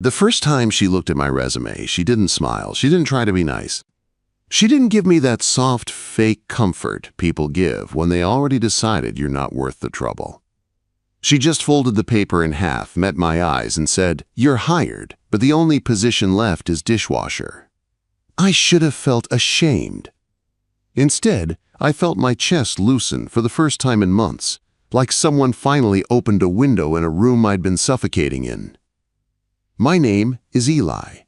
The first time she looked at my resume, she didn't smile. She didn't try to be nice. She didn't give me that soft, fake comfort people give when they already decided you're not worth the trouble. She just folded the paper in half, met my eyes, and said, "You're hired, but the only position left is dishwasher." I should have felt ashamed. Instead, I felt my chest loosen for the first time in months, like someone finally opened a window in a room I'd been suffocating in. My name is Eli.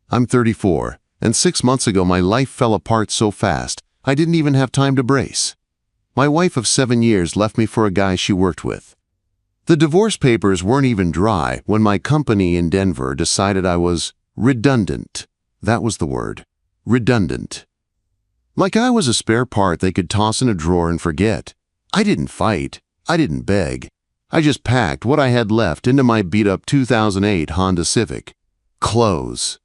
I'm 34, and 6 months ago my life fell apart so fast I didn't even have time to brace. My wife of 7 years left me for a guy she worked with. The divorce papers weren't even dry when my company in Denver decided I was redundant. That was the word. Redundant. Like I was a spare part they could toss in a drawer and forget. I didn't fight. I didn't beg. I just packed what I had left into my beat-up 2008 Honda Civic. Clothes.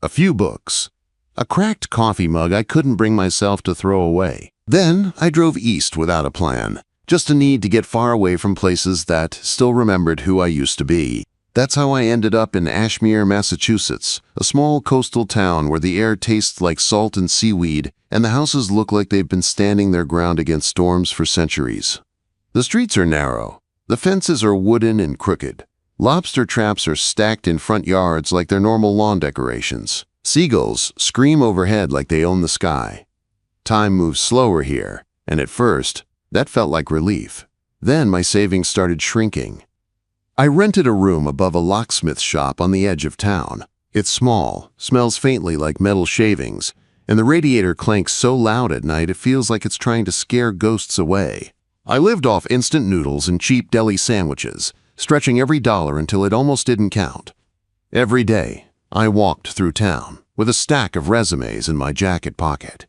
A few books. A cracked coffee mug I couldn't bring myself to throw away. Then I drove east without a plan. Just a need to get far away from places that still remembered who I used to be. That's how I ended up in Ashmere, Massachusetts, a small coastal town where the air tastes like salt and seaweed, and the houses look like they've been standing their ground against storms for centuries. The streets are narrow. The fences are wooden and crooked. Lobster traps are stacked in front yards like they're normal lawn decorations. Seagulls scream overhead like they own the sky. Time moves slower here, and at first, that felt like relief. Then my savings started shrinking. I rented a room above a locksmith shop on the edge of town. It's small, smells faintly like metal shavings, and the radiator clanks so loud at night it feels like it's trying to scare ghosts away. I lived off instant noodles and cheap deli sandwiches, stretching every dollar until it almost didn't count. Every day, I walked through town with a stack of resumes in my jacket pocket.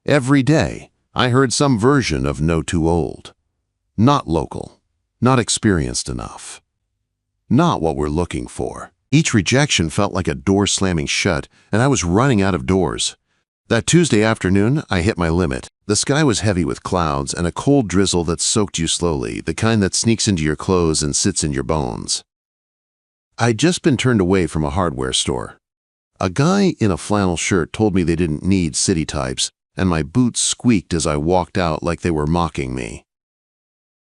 Every day, I heard some version of "no too old." Not local, not experienced enough. Not what we're looking for. Each rejection felt like a door slamming shut, and I was running out of doors. That Tuesday afternoon, I hit my limit. The sky was heavy with clouds and a cold drizzle that soaked you slowly, the kind that sneaks into your clothes and sits in your bones. I'd just been turned away from a hardware store. A guy in a flannel shirt told me they didn't need city types, and my boots squeaked as I walked out like they were mocking me.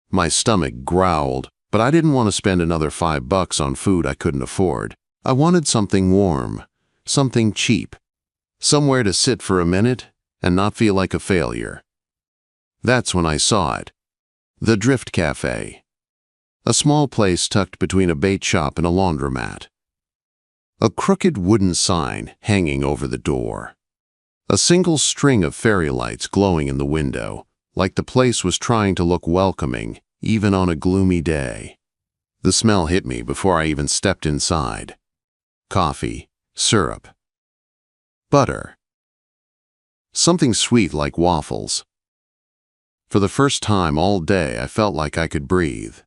My stomach growled, but I didn't want to spend another $5 on food I couldn't afford. I wanted something warm, something cheap, somewhere to sit for a minute and not feel like a failure. That's when I saw it. The Drift Cafe. A small place tucked between a bait shop and a laundromat. A crooked wooden sign hanging over the door. A single string of fairy lights glowing in the window, like the place was trying to look welcoming, even on a gloomy day. The smell hit me before I even stepped inside. Coffee, syrup, butter. Something sweet like waffles. For the first time all day, I felt like I could breathe.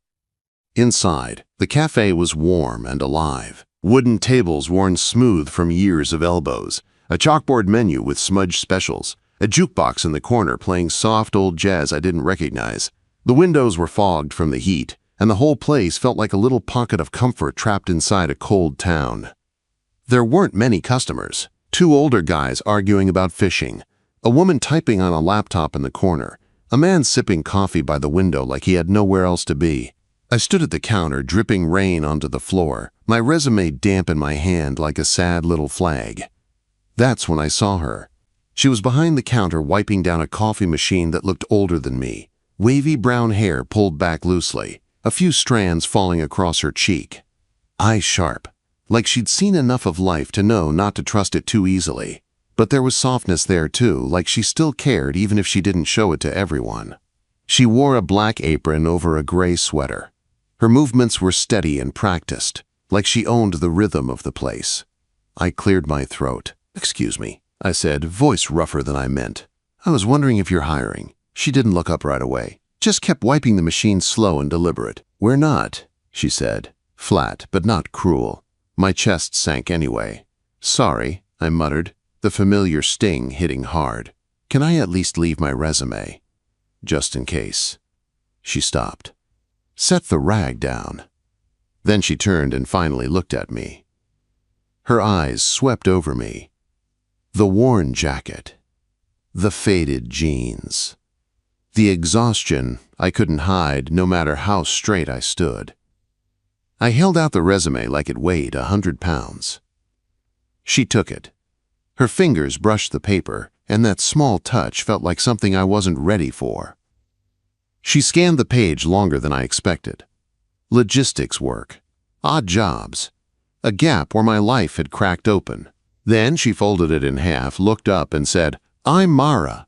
Inside, the cafe was warm and alive. Wooden tables worn smooth from years of elbows. A chalkboard menu with smudged specials. A jukebox in the corner playing soft old jazz I didn't recognize. The windows were fogged from the heat, and the whole place felt like a little pocket of comfort trapped inside a cold town. There weren't many customers. 2 older guys arguing about fishing. A woman typing on a laptop in the corner. A man sipping coffee by the window like he had nowhere else to be. I stood at the counter, dripping rain onto the floor, my resume damp in my hand like a sad little flag. That's when I saw her. She was behind the counter wiping down a coffee machine that looked older than me. Wavy brown hair pulled back loosely, a few strands falling across her cheek. Eyes sharp, like she'd seen enough of life to know not to trust it too easily. But there was softness there too, like she still cared even if she didn't show it to everyone. She wore a black apron over a gray sweater. Her movements were steady and practiced, like she owned the rhythm of the place. I cleared my throat. "Excuse me," I said, voice rougher than I meant. "I was wondering if you're hiring." She didn't look up right away, just kept wiping the machine slow and deliberate. "We're not," she said, flat but not cruel. My chest sank anyway. "Sorry," I muttered, the familiar sting hitting hard. "Can I at least leave my resume? Just in case." She stopped. "Set the rag down." Then she turned and finally looked at me. Her eyes swept over me. The worn jacket. The faded jeans. The exhaustion I couldn't hide no matter how straight I stood. I held out the resume like it weighed 100 pounds. She took it. Her fingers brushed the paper, and that small touch felt like something I wasn't ready for. She scanned the page longer than I expected. Logistics work. Odd jobs. A gap where my life had cracked open. Then she folded it in half, looked up, and said, "I'm Mara."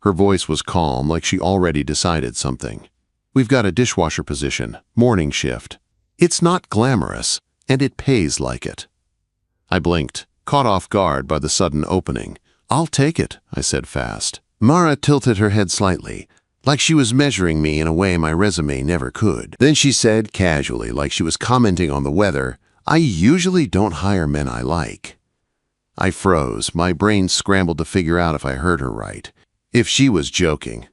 Her voice was calm, like she already decided something. "We've got a dishwasher position, morning shift. It's not glamorous, and it pays like it." I blinked, caught off guard by the sudden opening. "I'll take it," I said fast. Mara tilted her head slightly, like she was measuring me in a way my resume never could. Then she said casually, like she was commenting on the weather, "I usually don't hire men I like." I froze. My brain scrambled to figure out if I heard her right. If she was joking.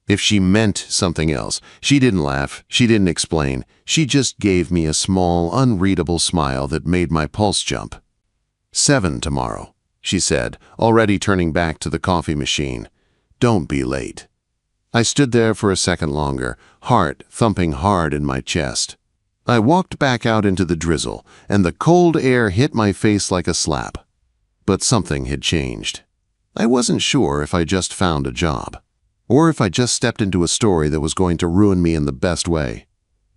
If she meant something else. She didn't laugh. She didn't explain. She just gave me a small, unreadable smile that made my pulse jump. 7 tomorrow, she said, already turning back to the coffee machine. "Don't be late." I stood there for a second longer, heart thumping hard in my chest. I walked back out into the drizzle, and the cold air hit my face like a slap. But something had changed. I wasn't sure if I just found a job, or if I just stepped into a story that was going to ruin me in the best way.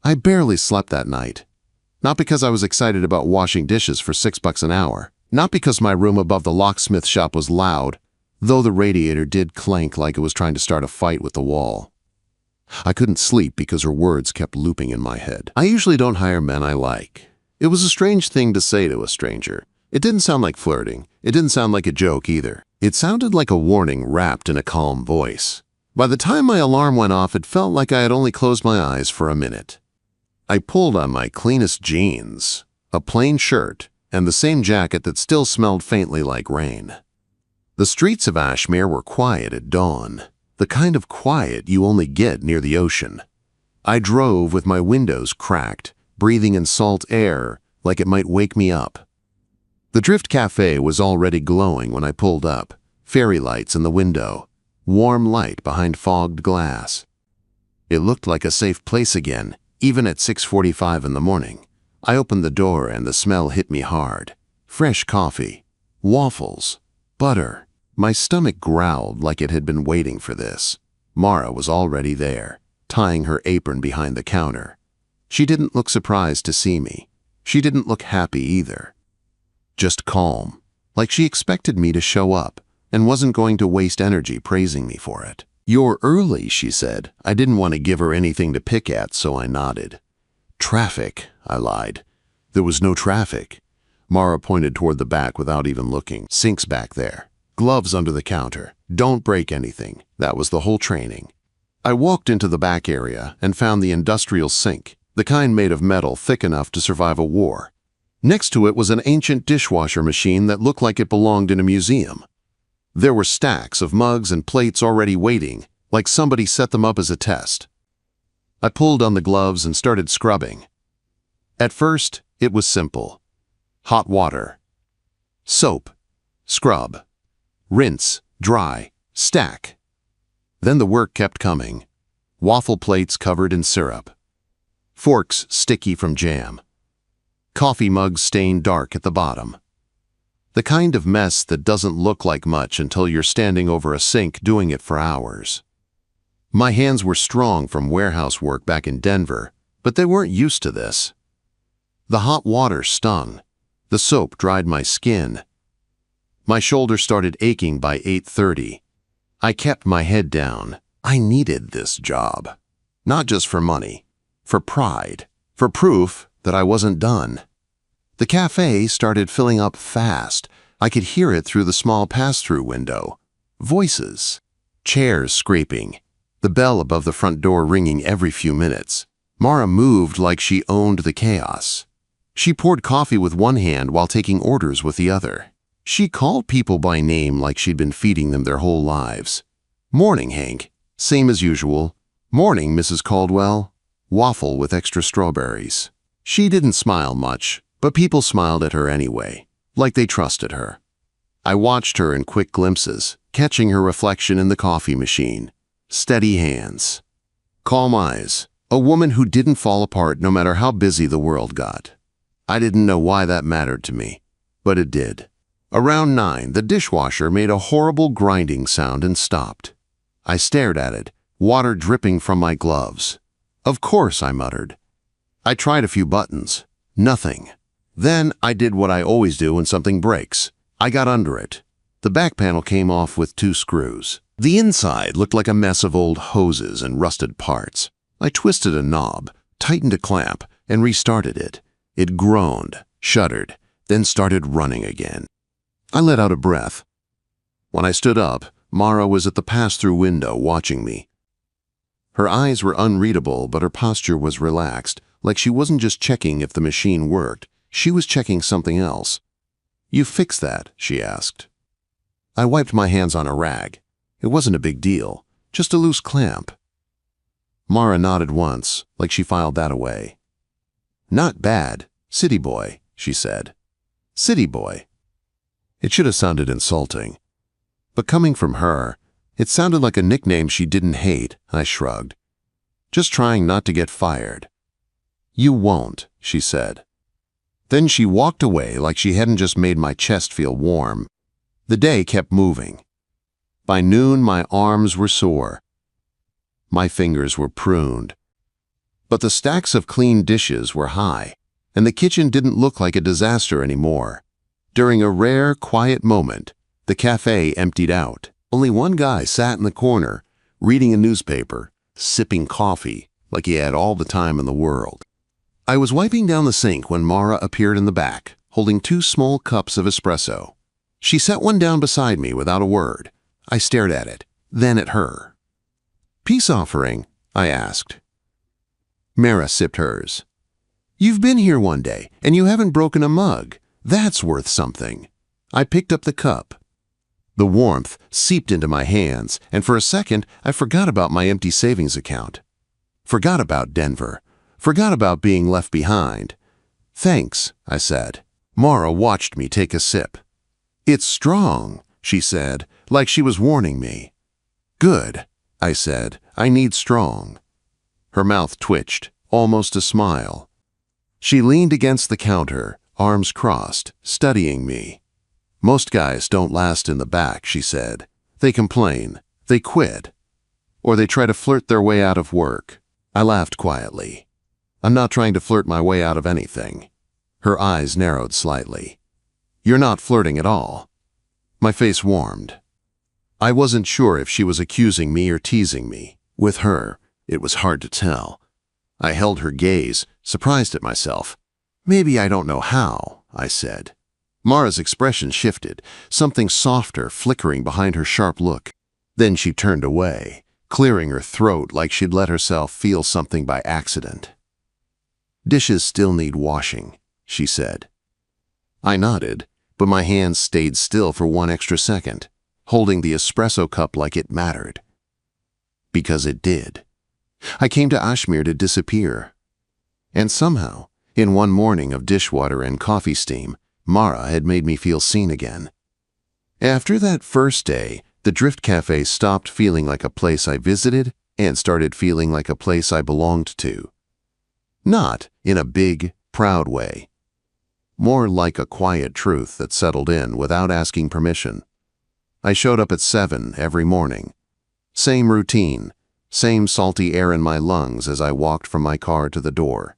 I barely slept that night. Not because I was excited about washing dishes for $6 an hour. Not because my room above the locksmith shop was loud, though the radiator did clank like it was trying to start a fight with the wall. I couldn't sleep because her words kept looping in my head. "I usually don't hire men I like." It was a strange thing to say to a stranger. It didn't sound like flirting. It didn't sound like a joke either. It sounded like a warning wrapped in a calm voice. By the time my alarm went off, it felt like I had only closed my eyes for a minute. I pulled on my cleanest jeans, a plain shirt, and the same jacket that still smelled faintly like rain. The streets of Ashmere were quiet at dawn, the kind of quiet you only get near the ocean. I drove with my windows cracked, breathing in salt air like it might wake me up. The Drift Cafe was already glowing when I pulled up, fairy lights in the window, warm light behind fogged glass. It looked like a safe place again, even at 6:45 in the morning. I opened the door and the smell hit me hard. Fresh coffee, waffles, butter. My stomach growled like it had been waiting for this. Mara was already there, tying her apron behind the counter. She didn't look surprised to see me. She didn't look happy either. Just calm, like she expected me to show up and wasn't going to waste energy praising me for it. "You're early," she said. I didn't want to give her anything to pick at, so I nodded. "Traffic," I lied. "There was no traffic." Mara pointed toward the back without even looking. "Sinks back there. Gloves under the counter. Don't break anything." That was the whole training. I walked into the back area and found the industrial sink, the kind made of metal thick enough to survive a war. Next to it was an ancient dishwasher machine that looked like it belonged in a museum. There were stacks of mugs and plates already waiting, like somebody set them up as a test. I pulled on the gloves and started scrubbing. At first, it was simple. Hot water. Soap. Scrub. Rinse. Dry. Stack. Then the work kept coming. Waffle plates covered in syrup. Forks sticky from jam. Coffee mugs stained dark at the bottom. The kind of mess that doesn't look like much until you're standing over a sink doing it for hours. My hands were strong from warehouse work back in Denver, but they weren't used to this. The hot water stung. The soap dried my skin. My shoulder started aching by 8:30. I kept my head down. I needed this job. Not just for money, for pride, for proof that I wasn't done. The cafe started filling up fast. I could hear it through the small pass-through window. Voices. Chairs scraping. The bell above the front door ringing every few minutes. Mara moved like she owned the chaos. She poured coffee with one hand while taking orders with the other. She called people by name like she'd been feeding them their whole lives. "Morning, Hank." "Same as usual." "Morning, Mrs. Caldwell." "Waffle with extra strawberries." She didn't smile much, but people smiled at her anyway, like they trusted her. I watched her in quick glimpses, catching her reflection in the coffee machine. Steady hands. Calm eyes. A woman who didn't fall apart no matter how busy the world got. I didn't know why that mattered to me, but it did. Around 9, the dishwasher made a horrible grinding sound and stopped. I stared at it, water dripping from my gloves. Of course, I muttered. I tried a few buttons. Nothing. Then I did what I always do when something breaks. I got under it. The back panel came off with 2 screws. The inside looked like a mess of old hoses and rusted parts. I twisted a knob, tightened a clamp, and restarted it. It groaned, shuddered, then started running again. I let out a breath. When I stood up, Mara was at the pass-through window watching me. Her eyes were unreadable, but her posture was relaxed, like she wasn't just checking if the machine worked. She was checking something else. "You fixed that?" she asked. I wiped my hands on a rag. It wasn't a big deal, just a loose clamp. Mara nodded once, like she filed that away. "Not bad, city boy," she said. City boy. It should have sounded insulting. But coming from her, it sounded like a nickname she didn't hate. I shrugged. Just trying not to get fired. "You won't," she said. Then she walked away like she hadn't just made my chest feel warm. The day kept moving. By noon, my arms were sore. My fingers were pruned. But the stacks of clean dishes were high, and the kitchen didn't look like a disaster anymore. During a rare, quiet moment, the cafe emptied out. Only one guy sat in the corner, reading a newspaper, sipping coffee, like he had all the time in the world. I was wiping down the sink when Mara appeared in the back, holding 2 small cups of espresso. She set one down beside me without a word. I stared at it, then at her. "Peace offering?" I asked. Mara sipped hers. "You've been here one day, and you haven't broken a mug. That's worth something." I picked up the cup. The warmth seeped into my hands, and for a second, I forgot about my empty savings account. Forgot about Denver. Forgot about being left behind. "Thanks," I said. Mara watched me take a sip. "It's strong," she said, like she was warning me. "Good," I said. "I need strong." Her mouth twitched, almost a smile. She leaned against the counter, arms crossed, studying me. "Most guys don't last in the back," she said. "They complain, they quit, or they try to flirt their way out of work." I laughed quietly. "I'm not trying to flirt my way out of anything." Her eyes narrowed slightly. "You're not flirting at all." My face warmed. I wasn't sure if she was accusing me or teasing me. With her, it was hard to tell. I held her gaze, surprised at myself. "Maybe I don't know how," I said. Mara's expression shifted, something softer flickering behind her sharp look. Then she turned away, clearing her throat like she'd let herself feel something by accident. "Dishes still need washing," she said. I nodded, but my hands stayed still for 1 extra second, holding the espresso cup like it mattered. Because it did. I came to Ashmere to disappear. And somehow, in one morning of dishwater and coffee steam, Mara had made me feel seen again. After that first day, the Drift Cafe stopped feeling like a place I visited and started feeling like a place I belonged to. Not in a big, proud way. More like a quiet truth that settled in without asking permission. I showed up at 7 every morning. Same routine, same salty air in my lungs as I walked from my car to the door.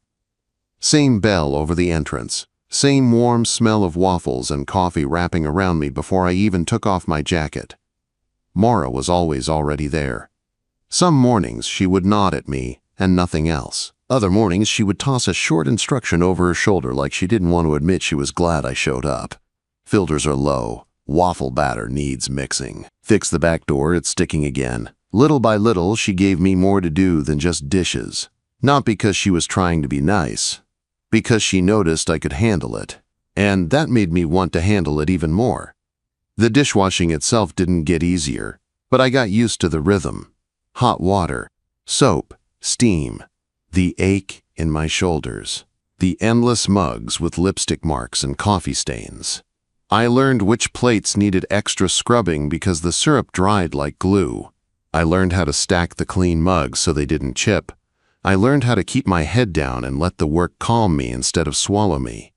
Same bell over the entrance, same warm smell of waffles and coffee wrapping around me before I even took off my jacket. Mara was always already there. Some mornings she would nod at me and nothing else. Other mornings she would toss a short instruction over her shoulder like she didn't want to admit she was glad I showed up. "Filters are low. Waffle batter needs mixing. Fix the back door, it's sticking again." Little by little, she gave me more to do than just dishes. Not because she was trying to be nice, because she noticed I could handle it. And that made me want to handle it even more. The dishwashing itself didn't get easier, but I got used to the rhythm. Hot water, soap, steam, the ache in my shoulders. The endless mugs with lipstick marks and coffee stains. I learned which plates needed extra scrubbing because the syrup dried like glue. I learned how to stack the clean mugs so they didn't chip. I learned how to keep my head down and let the work calm me instead of swallow me.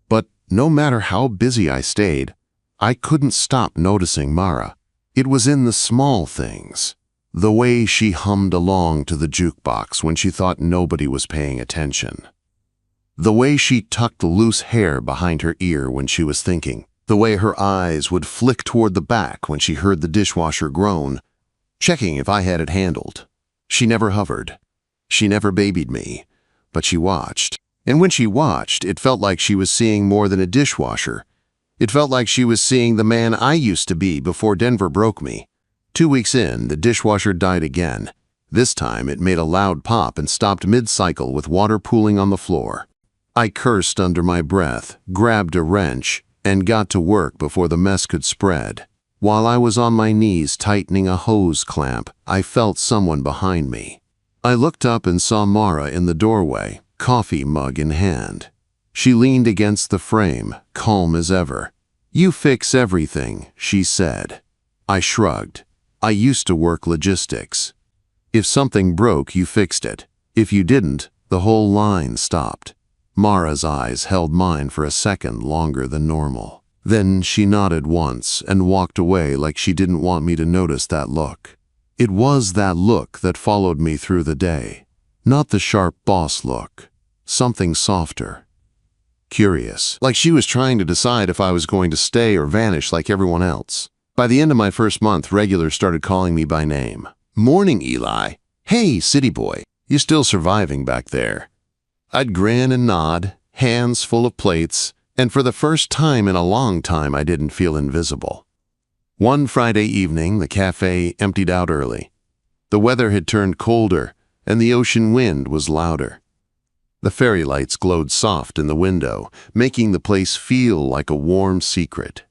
But no matter how busy I stayed, I couldn't stop noticing Mara. It was in the small things. The way she hummed along to the jukebox when she thought nobody was paying attention. The way she tucked loose hair behind her ear when she was thinking. The way her eyes would flick toward the back when she heard the dishwasher groan, checking if I had it handled. She never hovered. She never babied me, but she watched. And when she watched, it felt like she was seeing more than a dishwasher. It felt like she was seeing the man I used to be before Denver broke me. 2 weeks in, the dishwasher died again. This time, it made a loud pop and stopped mid-cycle with water pooling on the floor. I cursed under my breath, grabbed a wrench, and got to work before the mess could spread. While I was on my knees tightening a hose clamp, I felt someone behind me. I looked up and saw Mara in the doorway, coffee mug in hand. She leaned against the frame, calm as ever. "You fix everything," she said. I shrugged. I used to work logistics. If something broke, you fixed it. If you didn't, the whole line stopped. Mara's eyes held mine for a second longer than normal. Then she nodded once and walked away like she didn't want me to notice that look. It was that look that followed me through the day. Not the sharp boss look. Something softer. Curious. Like she was trying to decide if I was going to stay or vanish like everyone else. By the end of my first month, regulars started calling me by name. "Morning, Eli. Hey, city boy. You still surviving back there?" I'd grin and nod, hands full of plates, and for the first time in a long time I didn't feel invisible. One Friday evening, the cafe emptied out early. The weather had turned colder, and the ocean wind was louder. The fairy lights glowed soft in the window, making the place feel like a warm secret.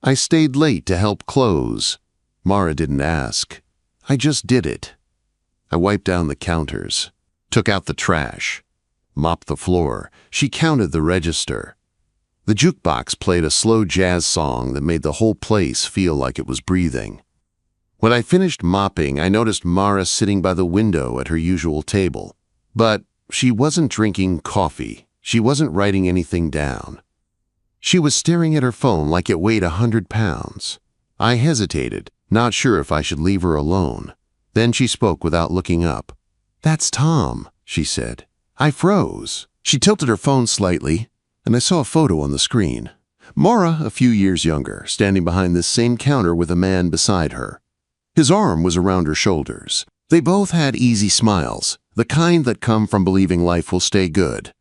I stayed late to help close. Mara didn't ask. I just did it. I wiped down the counters, took out the trash, mopped the floor. She counted the register. The jukebox played a slow jazz song that made the whole place feel like it was breathing. When I finished mopping, I noticed Mara sitting by the window at her usual table. But she wasn't drinking coffee. She wasn't writing anything down. She was staring at her phone like it weighed 100 pounds. I hesitated, not sure if I should leave her alone. Then she spoke without looking up. "That's Tom," she said. I froze. She tilted her phone slightly, and I saw a photo on the screen. Mara, a few years younger, standing behind this same counter with a man beside her. His arm was around her shoulders. They both had easy smiles, the kind that come from believing life will stay good.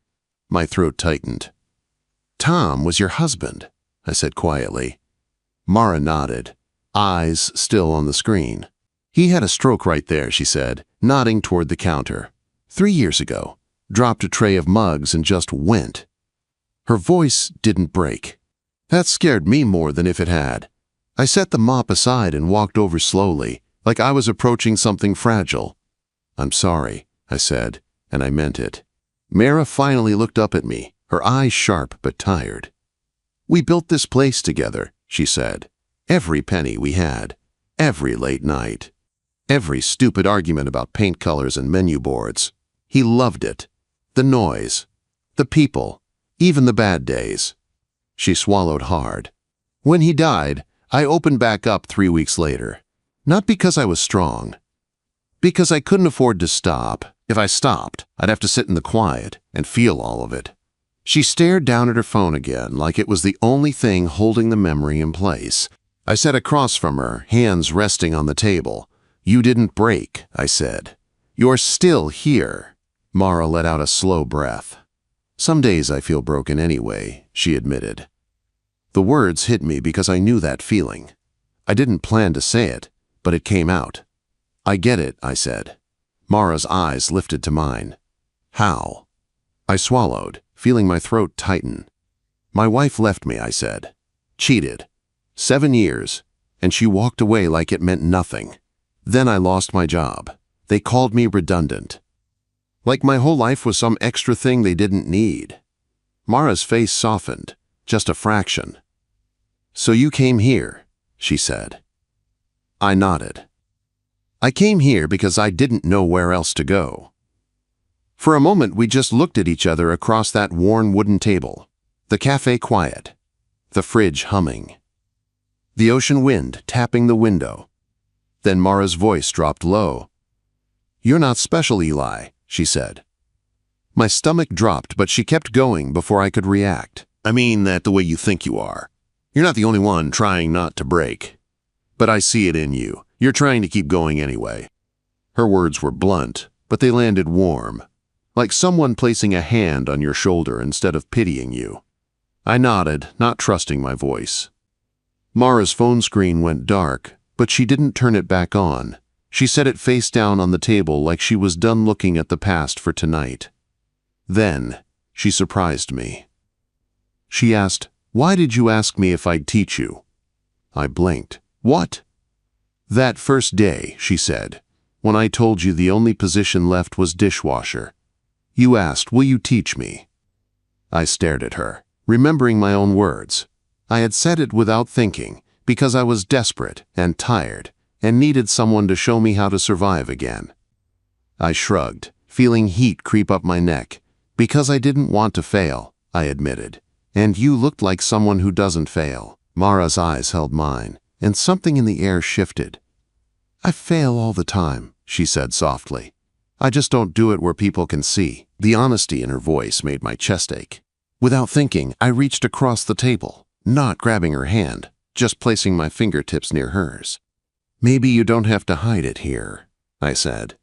My throat tightened. "Tom was your husband," I said quietly. Mara nodded, eyes still on the screen. "He had a stroke right there," she said, nodding toward the counter. 3 years ago. Dropped a tray of mugs and just went." Her voice didn't break. That scared me more than if it had. I set the mop aside and walked over slowly, like I was approaching something fragile. "I'm sorry," I said, and I meant it. Mara finally looked up at me, her eyes sharp but tired. "We built this place together," she said. "Every penny we had. Every late night. Every stupid argument about paint colors and menu boards. He loved it. The noise. The people. Even the bad days." She swallowed hard. "When he died, I opened back up 3 weeks later. Not because I was strong. Because I couldn't afford to stop. If I stopped, I'd have to sit in the quiet and feel all of it." She stared down at her phone again like it was the only thing holding the memory in place. I sat across from her, hands resting on the table. "You didn't break," I said. "You're still here." Mara let out a slow breath. "Some days I feel broken anyway," she admitted. The words hit me because I knew that feeling. I didn't plan to say it, but it came out. "I get it," I said. Mara's eyes lifted to mine. "How?" I swallowed, feeling my throat tighten. "My wife left me," I said. "Cheated. 7 years, and she walked away like it meant nothing. Then I lost my job. They called me redundant." Like my whole life was some extra thing they didn't need. Mara's face softened, just a fraction. "So you came here," she said. I nodded. "I came here because I didn't know where else to go." For a moment, we just looked at each other across that worn wooden table, the cafe quiet, the fridge humming, the ocean wind tapping the window. Then Mara's voice dropped low. "You're not special, Eli," she said. My stomach dropped, but she kept going before I could react. "I mean that the way you think you are. You're not the only one trying not to break. But I see it in you. You're trying to keep going anyway." Her words were blunt, but they landed warm, like someone placing a hand on your shoulder instead of pitying you. I nodded, not trusting my voice. Mara's phone screen went dark, but she didn't turn it back on. She set it face down on the table like she was done looking at the past for tonight. Then, she surprised me. She asked, "Why did you ask me if I'd teach you?" I blinked. "What?" "That first day," she said, "when I told you the only position left was dishwasher. You asked, 'Will you teach me?'" I stared at her, remembering my own words. I had said it without thinking, because I was desperate and tired and needed someone to show me how to survive again. I shrugged, feeling heat creep up my neck. "Because I didn't want to fail," I admitted. "And you looked like someone who doesn't fail." Mara's eyes held mine, and something in the air shifted. "I fail all the time," she said softly. "I just don't do it where people can see." The honesty in her voice made my chest ache. Without thinking, I reached across the table, not grabbing her hand, just placing my fingertips near hers. "Maybe you don't have to hide it here," I said.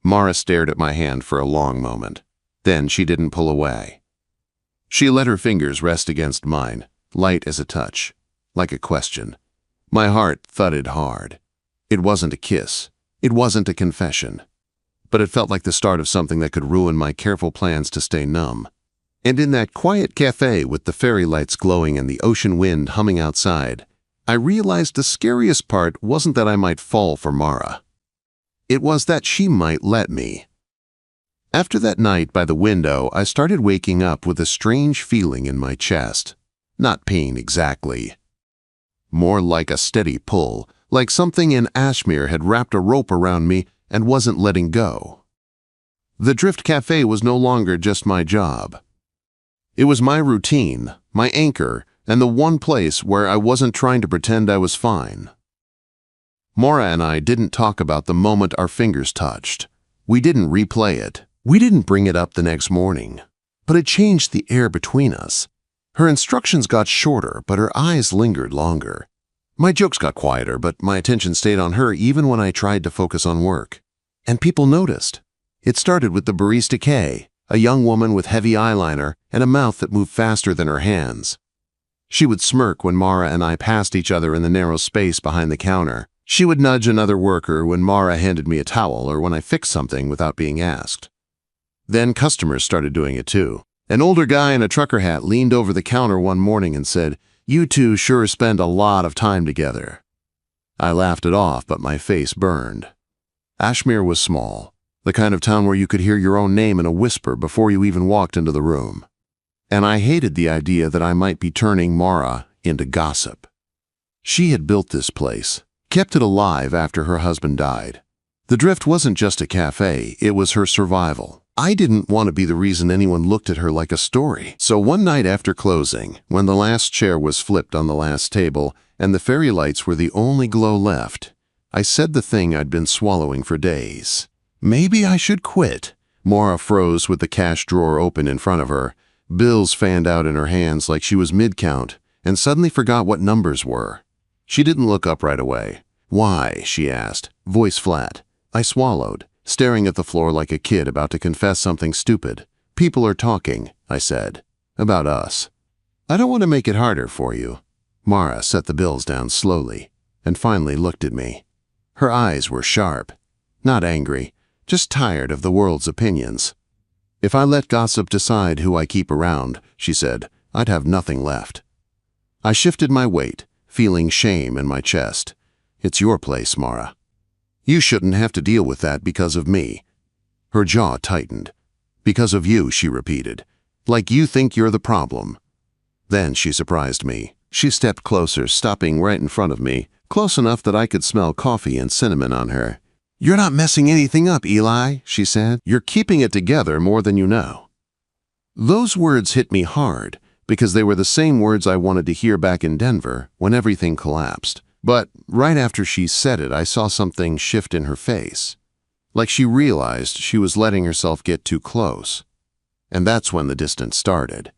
Mara stared at my hand for a long moment. Then she didn't pull away. She let her fingers rest against mine, light as a touch, like a question. My heart thudded hard. It wasn't a kiss. It wasn't a confession. But it felt like the start of something that could ruin my careful plans to stay numb. And in that quiet cafe with the fairy lights glowing and the ocean wind humming outside, I realized the scariest part wasn't that I might fall for Mara. It was that she might let me. After that night by the window, I started waking up with a strange feeling in my chest. Not pain exactly. More like a steady pull, like something in Ashmere had wrapped a rope around me and wasn't letting go. The Drift Cafe was no longer just my job. It was my routine, my anchor, and the one place where I wasn't trying to pretend I was fine. Mara and I didn't talk about the moment our fingers touched. We didn't replay it. We didn't bring it up the next morning. But it changed the air between us. Her instructions got shorter, but her eyes lingered longer. My jokes got quieter, but my attention stayed on her even when I tried to focus on work. And people noticed. It started with the barista Kay, a young woman with heavy eyeliner and a mouth that moved faster than her hands. She would smirk when Mara and I passed each other in the narrow space behind the counter. She would nudge another worker when Mara handed me a towel or when I fixed something without being asked. Then customers started doing it too. An older guy in a trucker hat leaned over the counter one morning and said, "You two sure spend a lot of time together." I laughed it off, but my face burned. Ashmere was small, the kind of town where you could hear your own name in a whisper before you even walked into the room. And I hated the idea that I might be turning Mara into gossip. She had built this place, kept it alive after her husband died. The Drift wasn't just a cafe, it was her survival. I didn't want to be the reason anyone looked at her like a story. So one night after closing, when the last chair was flipped on the last table and the fairy lights were the only glow left, I said the thing I'd been swallowing for days. Maybe I should quit. Mara froze with the cash drawer open in front of her. Bills fanned out in her hands like she was mid-count and suddenly forgot what numbers were. She didn't look up right away. "Why?" she asked, voice flat. I swallowed, staring at the floor like a kid about to confess something stupid. "People are talking," I said, "about us." "I don't want to make it harder for you." Mara set the bills down slowly and finally looked at me. Her eyes were sharp, not angry, just tired of the world's opinions. "If I let gossip decide who I keep around," she said, "I'd have nothing left." I shifted my weight, feeling shame in my chest. "It's your place, Mara. You shouldn't have to deal with that because of me." Her jaw tightened. Because of you, she repeated. Like you think you're the problem. Then she surprised me. She stepped closer, stopping right in front of me, close enough that I could smell coffee and cinnamon on her. "You're not messing anything up, Eli," she said. "You're keeping it together more than you know." Those words hit me hard because they were the same words I wanted to hear back in Denver when everything collapsed. But right after she said it, I saw something shift in her face. Like she realized she was letting herself get too close. And that's when the distance started.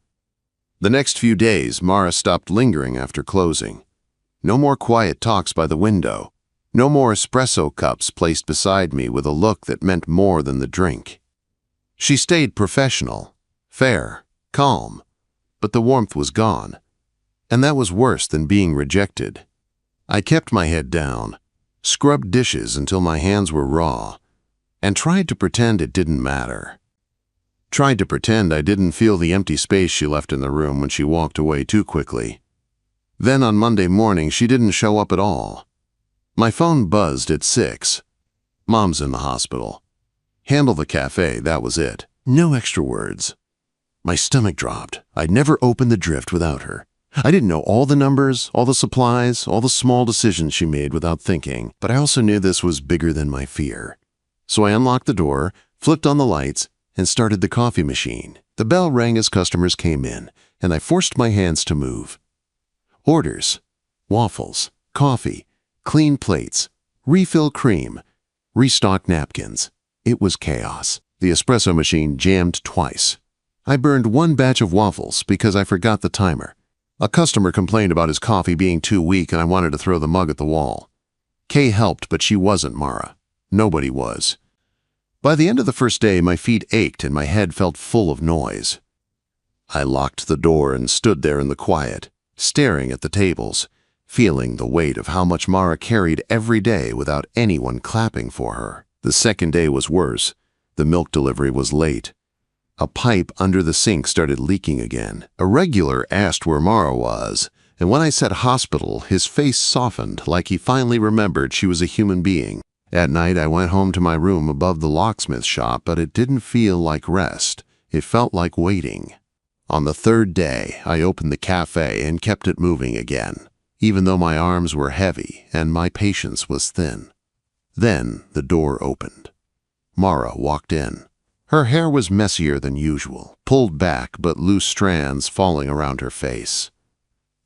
The next few days, Mara stopped lingering after closing. No more quiet talks by the window. No more espresso cups placed beside me with a look that meant more than the drink. She stayed professional, fair, calm, but the warmth was gone. And that was worse than being rejected. I kept my head down, scrubbed dishes until my hands were raw, and tried to pretend it didn't matter. Tried to pretend I didn't feel the empty space she left in the room when she walked away too quickly. Then on Monday morning, she didn't show up at all. My phone buzzed at 6. "Mom's in the hospital. Handle the cafe," that was it. No extra words. My stomach dropped. I'd never opened the Drift without her. I didn't know all the numbers, all the supplies, all the small decisions she made without thinking, but I also knew this was bigger than my fear. So I unlocked the door, flipped on the lights, and started the coffee machine. The bell rang as customers came in, and I forced my hands to move. Orders, waffles, coffee, clean plates, refill cream, restock napkins. It was chaos. The espresso machine jammed twice. I burned one batch of waffles because I forgot the timer. A customer complained about his coffee being too weak and I wanted to throw the mug at the wall. Kay helped, but she wasn't Mara. Nobody was. By the end of the first day, my feet ached and my head felt full of noise. I locked the door and stood there in the quiet, staring at the tables, feeling the weight of how much Mara carried every day without anyone clapping for her. The second day was worse. The milk delivery was late. A pipe under the sink started leaking again. A regular asked where Mara was, and when I said hospital, his face softened like he finally remembered she was a human being. At night, I went home to my room above the locksmith shop, but it didn't feel like rest. It felt like waiting. On the third day, I opened the cafe and kept it moving again, even though my arms were heavy and my patience was thin. Then the door opened. Mara walked in. Her hair was messier than usual, pulled back but loose strands falling around her face.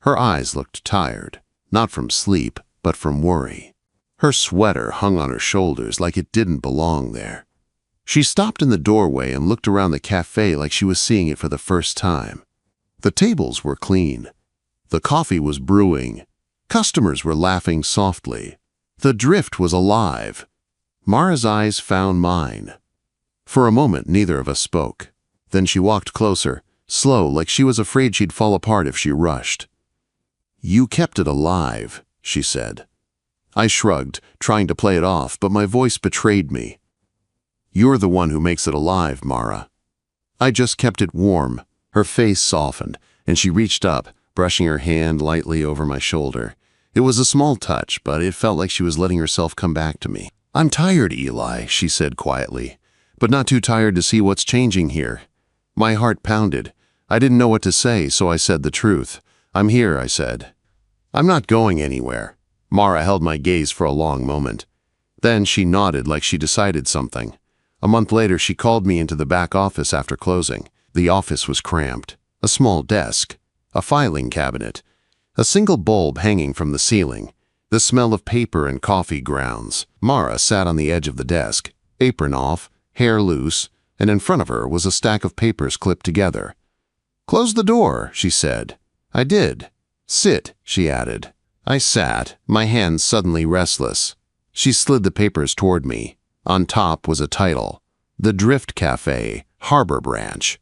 Her eyes looked tired, not from sleep, but from worry. Her sweater hung on her shoulders like it didn't belong there. She stopped in the doorway and looked around the cafe like she was seeing it for the first time. The tables were clean. The coffee was brewing. Customers were laughing softly. The Drift was alive. Mara's eyes found mine. For a moment, neither of us spoke. Then she walked closer, slow, like she was afraid she'd fall apart if she rushed. "You kept it alive," she said. I shrugged, trying to play it off, but my voice betrayed me. "You're the one who makes it alive, Mara." I just kept it warm. Her face softened, and she reached up, brushing her hand lightly over my shoulder. It was a small touch, but it felt like she was letting herself come back to me. "I'm tired, Eli," she said quietly, "but not too tired to see what's changing here." My heart pounded. I didn't know what to say, so I said the truth. "I'm here," I said. "I'm not going anywhere." Mara held my gaze for a long moment. Then she nodded like she decided something. A month later, she called me into the back office after closing. The office was cramped. A small desk, a filing cabinet, a single bulb hanging from the ceiling, the smell of paper and coffee grounds. Mara sat on the edge of the desk, apron off, hair loose, and in front of her was a stack of papers clipped together. "Close the door," she said. I did. "Sit," she added. I sat, my hands suddenly restless. She slid the papers toward me. On top was a title, "The Drift Cafe, Harbor Branch."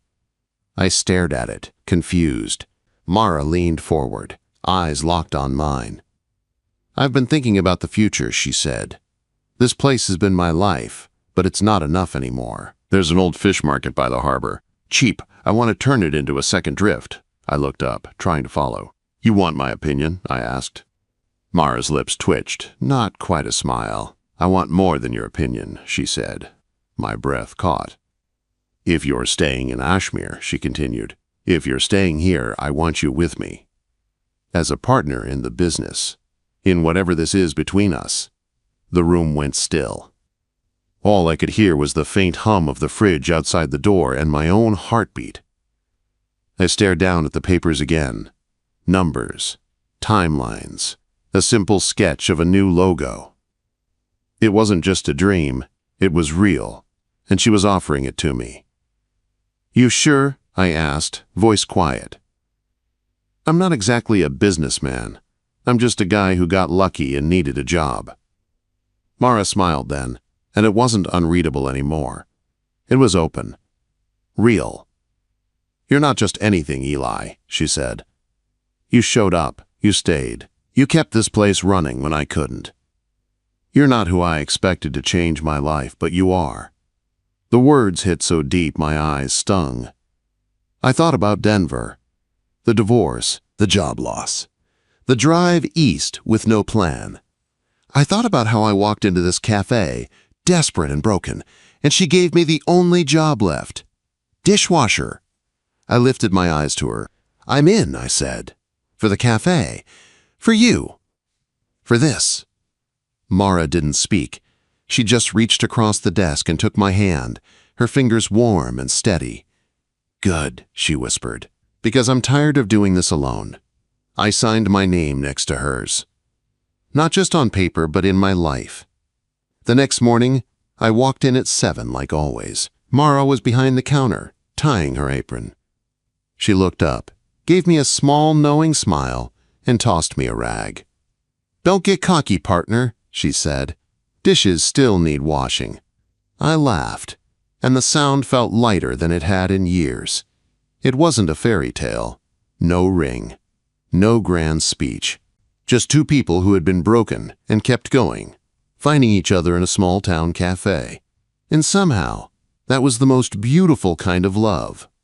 I stared at it, confused. Mara leaned forward, eyes locked on mine. "I've been thinking about the future," she said. "This place has been my life, but it's not enough anymore. There's an old fish market by the harbor. Cheap. I want to turn it into a second Drift." I looked up, trying to follow. "You want my opinion?" I asked. Mara's lips twitched, not quite a smile. "I want more than your opinion," she said. My breath caught. If you're staying in Ashmere, she continued, if you're staying here, I want you with me. As a partner in the business, in whatever this is between us. The room went still. All I could hear was the faint hum of the fridge outside the door and my own heartbeat. I stared down at the papers again. Numbers, timelines, a simple sketch of a new logo. It wasn't just a dream, it was real, and she was offering it to me. You sure? I asked, voice quiet. I'm not exactly a businessman. I'm just a guy who got lucky and needed a job. Mara smiled then, and it wasn't unreadable anymore. It was open. Real. You're not just anything, Eli, she said. You showed up, you stayed, you kept this place running when I couldn't. You're not who I expected to change my life, but you are. The words hit so deep my eyes stung. I thought about Denver, the divorce, the job loss, the drive east with no plan. I thought about how I walked into this cafe, desperate and broken, and she gave me the only job left. Dishwasher. I lifted my eyes to her. I'm in, I said. For the cafe. For you. For this. Mara didn't speak. She just reached across the desk and took my hand, her fingers warm and steady. Good, she whispered, because I'm tired of doing this alone. I signed my name next to hers. Not just on paper, but in my life. The next morning, I walked in at 7 like always. Mara was behind the counter, tying her apron. She looked up, gave me a small, knowing smile, and tossed me a rag. Don't get cocky, partner, she said. Dishes still need washing. I laughed, and the sound felt lighter than it had in years. It wasn't a fairy tale. No ring. No grand speech. Just two people who had been broken and kept going, finding each other in a small-town cafe. And somehow, that was the most beautiful kind of love.